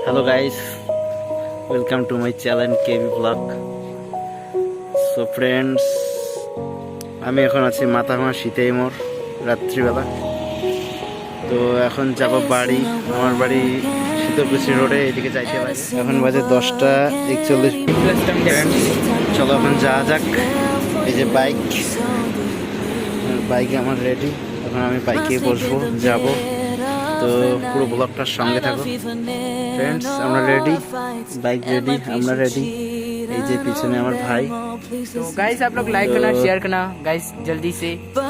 Hello guys, welcome to my channel KB Vlog. So friends, আমি এখন আছি মাথাভাঙা শীতেই মোড় রাত্রিবেলা। তো এখন যাব বাড়ি, আমার বাড়ি শীতলকুচি রোডে, এদিকে যাইতে লাগে। এখন বাজে 10:41। চলো এখন যাওয়া যাক। এই যে বাইকে আমার রেডি, এখন আমি বাইকে বসবো, যাব। তো পুরো ব্লগটার সঙ্গে থাকো ফ্রেন্ডস। আমরা রেডি, বাইক রেডি, আমরা রেডি। এই যে পিছনে আমার ভাই। तो गाइस आप लोग लाइक करना, शेयर करना गाइस जल्दी से। तो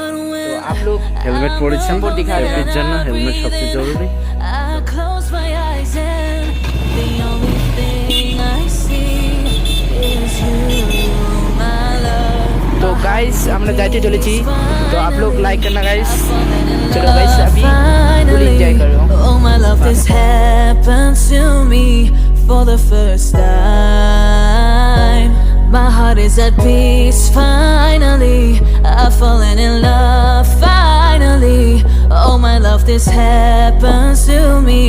आप लोग হেলমেট পরেছেন support दिखा रहे সেফটির हैं। জন্য, হেলমেট সবচেয়ে জরুরি। तो गाइस আমরা যাইতে চলেছি, তো आप लोग लाइक करना गाइस। चलो गाइस अभी फुल एंजॉय करो। Oh my love, this happened to me for the first time. My heart is at peace finally. I've fallen in love finally. Oh my love, this happened to me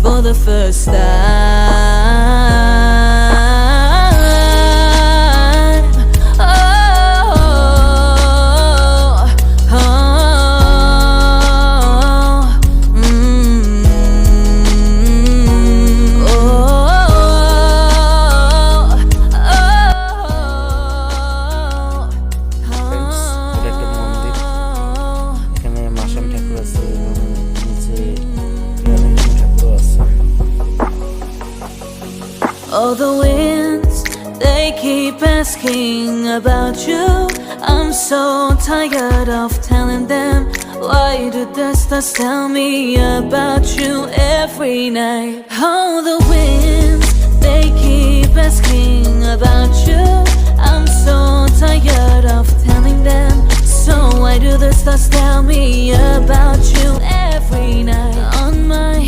for the first time. All the winds, they keep asking about you. I'm so tired of telling them. Why do the stars tell me about you every night? All the winds, they keep asking about you. I'm so tired of telling them. So why do the stars tell me about you every night? On my